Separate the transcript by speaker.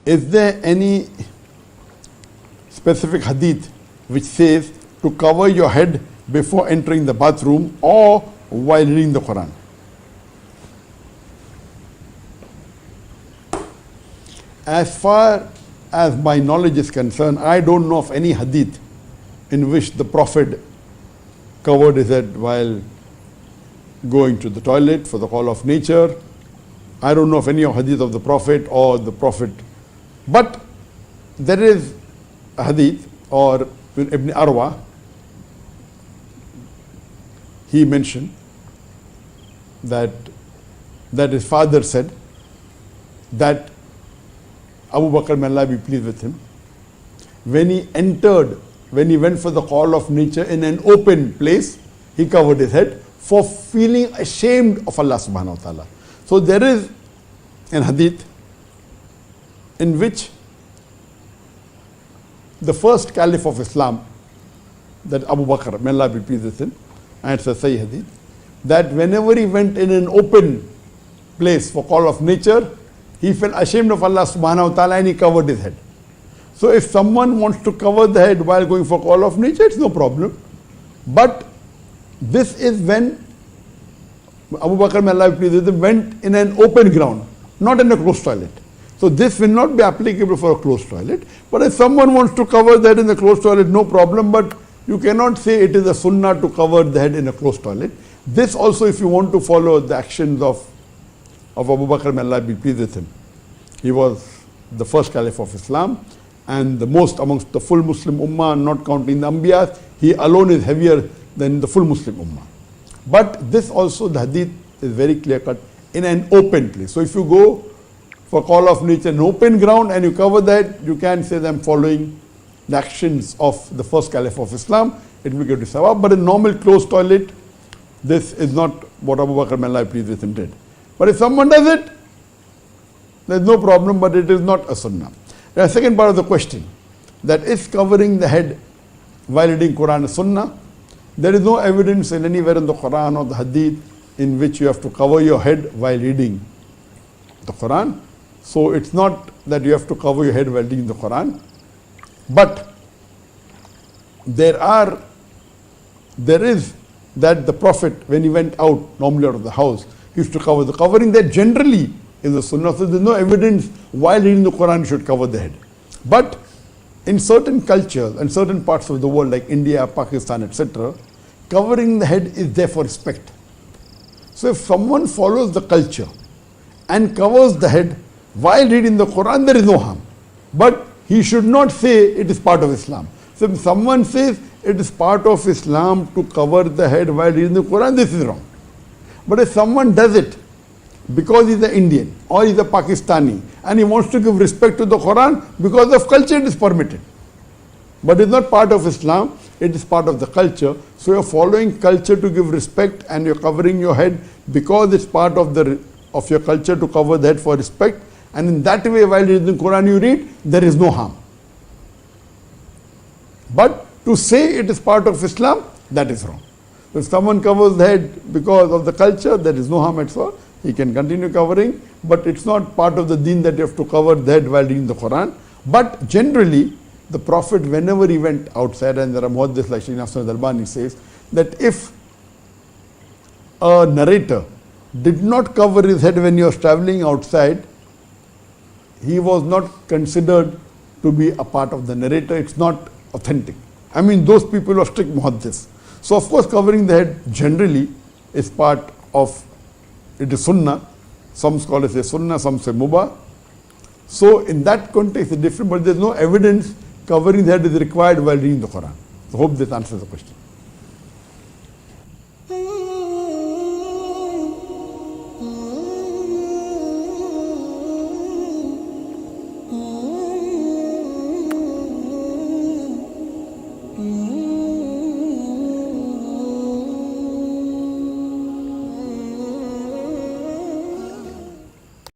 Speaker 1: is there any specific hadith which says to cover your head before entering the bathroom or while reading the Quran? As far as my knowledge is concerned, I don't know of any hadith in which the Prophet covered his head while going to the toilet for the call of nature. I don't know of any hadith of the Prophet or the Prophet. But there is a hadith, or Ibn Arwa, he mentioned that his father said that Abu Bakr, may Allah be pleased with him, when he went for the call of nature in an open place, he covered his head for feeling ashamed of Allah subhanahu wa ta'ala. So there is an hadith in which the first caliph of Islam, that Abu Bakr, may Allah be pleased with him, and it's a Sahih hadith, that whenever he went in an open place for call of nature, he felt ashamed of Allah subhanahu wa ta'ala and he covered his head. So if someone wants to cover the head while going for call of nature, it's no problem. But this is when Abu Bakr, may Allah be pleased with him, went in an open ground, not in a closed toilet. So this will not be applicable for a closed toilet. But if someone wants to cover the head in the closed toilet, no problem. But you cannot say it is a sunnah to cover the head in a closed toilet. This also, if you want to follow the actions of Abu Bakr, may Allah be pleased with him. He was the first caliph of Islam and the most amongst the full Muslim Ummah, not counting the Anbiyas. He alone is heavier than the full Muslim Ummah. But this also, the hadith is very clear cut, in an open place. So if you go for call of nature in open ground and you cover that, you can say that I'm following the actions of the first caliph of Islam. It will give you sawab. But in normal closed toilet, this is not what Abu Bakr, may Allah be pleased with him, did. But if someone does it, there is no problem, but it is not a sunnah. The second part of the question, that is covering the head while reading Quran a sunnah? There is no evidence in anywhere in the Quran or the hadith in which you have to cover your head while reading the Quran. So it's not that you have to cover your head while reading the Quran. But there is that the Prophet, when he went out, normally out of the house, he used to cover the covering. That generally is the sunnah. So there is no evidence while reading the Quran you should cover the head. But in certain cultures and certain parts of the world like India, Pakistan, etc., covering the head is there for respect. So if someone follows the culture and covers the head while reading the Quran, there is no harm. But he should not say it is part of Islam. So if someone says it is part of Islam to cover the head while reading the Quran, this is wrong. But if someone does it because he's an Indian or he's a Pakistani and he wants to give respect to the Quran, because of culture it is permitted. But it's not part of Islam, it is part of the culture. So you're following culture to give respect and you're covering your head because it's part of your culture to cover the head for respect. And in that way, while reading the Quran you read, there is no harm. But to say it is part of Islam, that is wrong. If someone covers the head because of the culture, there is no harm at all. He can continue covering, but it's not part of the deen that you have to cover the head while reading the Quran. But generally, the Prophet, whenever he went outside, and there are muhaddiths like Shaykh Nasir al-Albani says, that if a narrator did not cover his head when he was traveling outside, he was not considered to be a part of the narrator. It's not authentic. I mean, those people are strict muhaddiths. So of course, covering the head generally is part of, it is sunnah. Some scholars say sunnah, some say mubah. So in that context it's different, but there's no evidence covering the head is required while reading the Quran. So hope this answers the question.